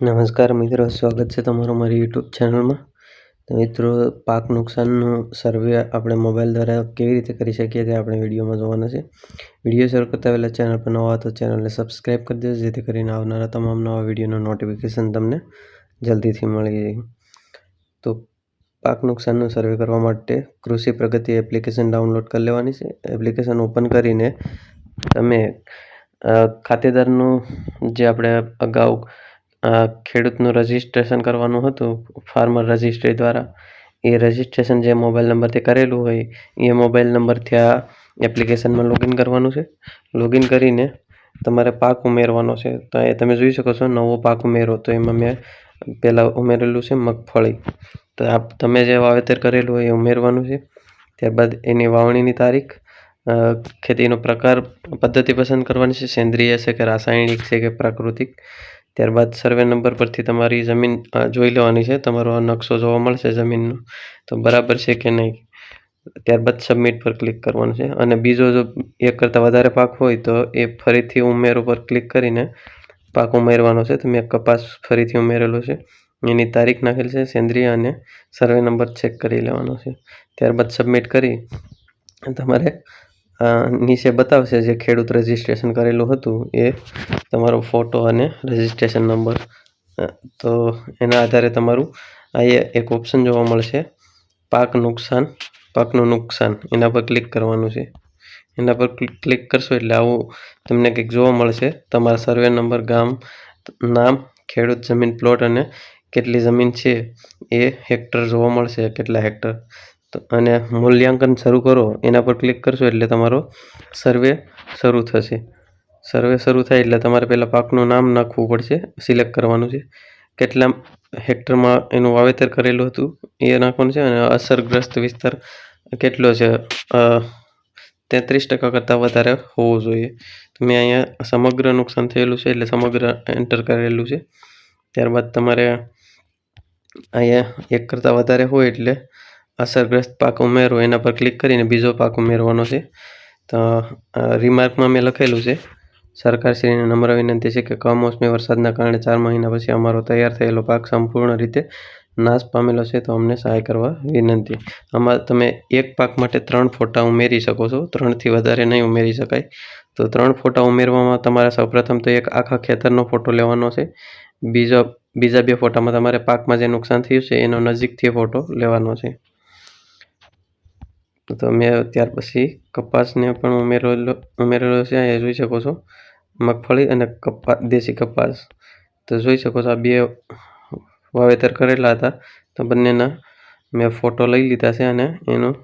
નમસ્કાર મિત્રો, સ્વાગત છે તમારું મારી યુટ્યુબ ચેનલમાં. તો મિત્રો, પાક નુકસાનનું સર્વે આપણે મોબાઈલ દ્વારા કેવી રીતે કરી શકીએ તે આપણે વિડીયોમાં જોવાના છે. વિડીયો શરૂ કરતા પહેલાં ચેનલ પર નવા તો ચેનલને સબસ્ક્રાઈબ કરી દેજો, જેથી કરીને આવનારા તમામ નવા વિડીયોનું નોટિફિકેશન તમને જલ્દીથી મળી જાય. તો પાક નુકસાનનું સર્વે કરવા માટે કૃષિ પ્રગતિ એપ્લિકેશન ડાઉનલોડ કરી લેવાની છે. એપ્લિકેશન ઓપન કરીને તમે ખાતેદારનું જે આપણે અગાઉ ખેડૂતનું રજિસ્ટ્રેશન કરવાનું હતું ફાર્મર રજિસ્ટ્રી દ્વારા, એ રજિસ્ટ્રેશન જે મોબાઈલ નંબરથી કરેલું હોય એ મોબાઈલ નંબરથી આ એપ્લિકેશનમાં લોગિન કરવાનું છે. લોગિન કરીને તમારે પાક ઉમેરવાનો છે. તો એ તમે જોઈ શકો છો, નવો પાક ઉમેરો. તો એમાં મેં પહેલાં ઉમેરેલું છે મગફળી. તો તમે જે વાવેતર કરેલું હોય એ ઉમેરવાનું છે. ત્યારબાદ એની વાવણીની તારીખ, ખેતીનો પ્રકાર, પદ્ધતિ પસંદ કરવાની છે, સેન્દ્રિય છે કે રાસાયણિક છે કે પ્રાકૃતિક. ત્યારબાદ સર્વે નંબર પરથી તમારી જમીન જોઈ લેવાની છે. તમારો આ નકશો જોવા મળશે જમીનનો, તો બરાબર છે કે નહીં. ત્યારબાદ સબમિટ પર ક્લિક કરવાનું છે. અને બીજો જો એક કરતાં વધારે પાક હોય તો એ ફરીથી ઉમેરો પર ક્લિક કરીને પાક ઉમેરવાનો છે. તો મેં કપાસ ફરીથી ઉમેરેલો છે, એની તારીખ નાખેલ છે, સેન્દ્રિય અને સર્વે નંબર ચેક કરી લેવાનો છે. ત્યારબાદ સબમિટ કરી તમારે નીચે બતાવશે જે ખેડૂત રજિસ્ટ્રેશન કરેલું હતું એ તમારો ફોટો અને રજિસ્ટ્રેશન નંબર. તો એના આધારે તમારું અહીંયા એક ઓપ્શન જોવા મળશે, પાકનું નુકસાન. એના પર ક્લિક કરવાનું છે. એના પર ક્લિક કરશો એટલે આવું તમને કંઈક જોવા મળશે. તમારા સર્વે નંબર, ગામ, નામ, ખેડૂત, જમીન, પ્લોટ અને કેટલી જમીન છે એ હેક્ટર જોવા મળશે, કેટલા હેક્ટર. અને મૂલ્યાંકન શરૂ કરો એના પર ક્લિક કરશો એટલે તમારો સર્વે શરૂ થશે. સર્વે શરૂ થાય એટલે તમારે પહેલાં પાકનું નામ નાખવું પડશે, સિલેક્ટ કરવાનું છે. કેટલા હેક્ટરમાં એનું વાવેતર કરેલું હતું એ નાખવાનું છે. અને અસરગ્રસ્ત વિસ્તાર કેટલો છે, 33% કરતાં વધારે હોવું જોઈએ. તો મેં અહીંયા સમગ્ર નુકસાન થયેલું છે એટલે સમગ્ર એન્ટર કરેલું છે. ત્યારબાદ તમારે અહીંયા 1 કરતાં વધારે હોય એટલે અસરગ્રસ્ત પાક ઉમેરો, એના પર ક્લિક કરીને બીજો પાક ઉમેરવાનો છે. તો રિમાર્કમાં મેં લખેલું છે, સરકારશ્રીને નમ્ર વિનંતી છે કે કમોસમી વરસાદના કારણે 4 મહિના પછી અમારો તૈયાર થયેલો પાક સંપૂર્ણ રીતે નાશ પામેલો છે, તો અમને સહાય કરવા વિનંતી. આમાં તમે એક પાક માટે 3 ફોટા ઉમેરી શકો છો, 3થી વધારે નહીં ઉમેરી શકાય. તો 3 ફોટા ઉમેરવામાં તમારે સૌપ્રથમ તો એક આખા ખેતરનો ફોટો લેવાનો છે. બીજા 2 ફોટામાં તમારે પાકમાં જે નુકસાન થયું છે એનો નજીકથી ફોટો લેવાનો છે. તો મેં ત્યાર પછી કપાસને પણ ઉમેરેલો છે, અહીંયા જોઈ શકો છો, મગફળી અને દેશી કપાસ. તો જોઈ શકો છો, આ 2 વાવેતર કરેલા હતા. તો બંનેના મેં ફોટો લઈ લીધા છે અને એનું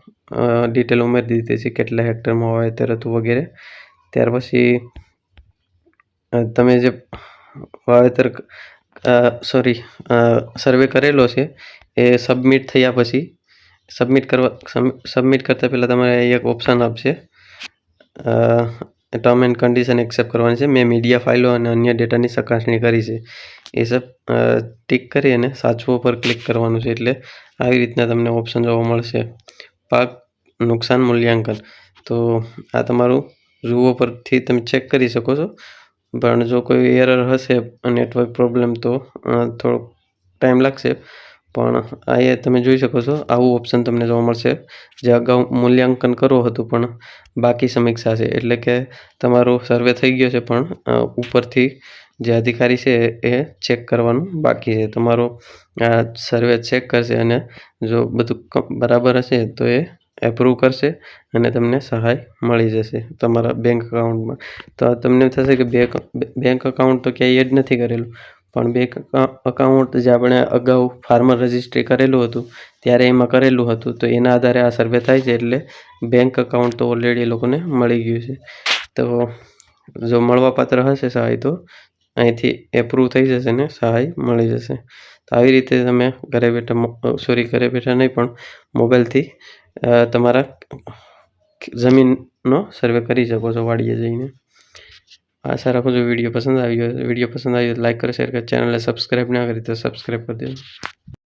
ડિટેલ ઉમેરી દીધી છે, કેટલા હેક્ટરમાં વાવેતર હતું વગેરે. ત્યાર પછી તમે જે વાવેતર સર્વે કરેલો છે એ સબમિટ થયા પછી સબમિટ કરતાં પહેલાં તમારે એક ઓપ્શન આપશે, ટર્મ એન્ડ કન્ડિશન એક્સેપ્ટ કરવાની છે. મેં મીડિયા ફાઇલો અને અન્ય ડેટાની ચકાસણી કરી છે, એ સબ ટિક કરી અને સાચવો પર ક્લિક કરવાનું છે. એટલે આવી રીતના તમને ઓપ્શન જોવા મળશે, પાક નુકસાન મૂલ્યાંકન. તો આ તમારું જુઓ પરથી તમે ચેક કરી શકો છો. પણ જો કોઈ એરર હશે, નેટવર્ક પ્રોબ્લેમ, તો થોડોક ટાઈમ લાગશે. પણ અહીંયા તમે જોઈ શકો છો, આવું ઓપ્શન તમને જોવા મળશે, જે અગાઉ મૂલ્યાંકન કરવું હતું પણ બાકી સમીક્ષા છે. એટલે કે તમારો સર્વે થઈ ગયો છે પણ ઉપરથી જે અધિકારી છે એ ચેક કરવાનું બાકી છે. તમારો સર્વે ચેક કરશે અને જો બધું બરાબર હશે તો એ એપ્રૂવ કરશે અને તમને સહાય મળી જશે તમારા બેંક અકાઉન્ટમાં. તો તમને થશે કે બેંક અકાઉન્ટ તો ક્યાંય એડ નથી કરેલું, પણ બેંક અકાઉન્ટ જે આપણે અગાઉ ફાર્મર રજિસ્ટ્રી કરેલું હતું ત્યારે એમાં કરેલું હતું. તો એના આધારે આ સર્વે થાય છે, એટલે બેંક અકાઉન્ટ તો ઓલરેડી એ લોકોને મળી ગયું છે. તો જો મળવાપાત્ર હશે સહાય તો અહીંથી એપ્રૂવ થઈ જશે ને સહાય મળી જશે. તો આવી રીતે તમે ઘરે બેઠા નહીં પણ મોબાઈલથી તમારા જમીનનો સર્વે કરી શકો છો વાડીએ જઈને. આશા રાખું છું વિડીયો પસંદ આવ્યો તો લાઈક કરો, શેર કરો, ચેનલને સબસ્ક્રાઈબ ના કરી તો સબસ્ક્રાઈબ કરી દેજો.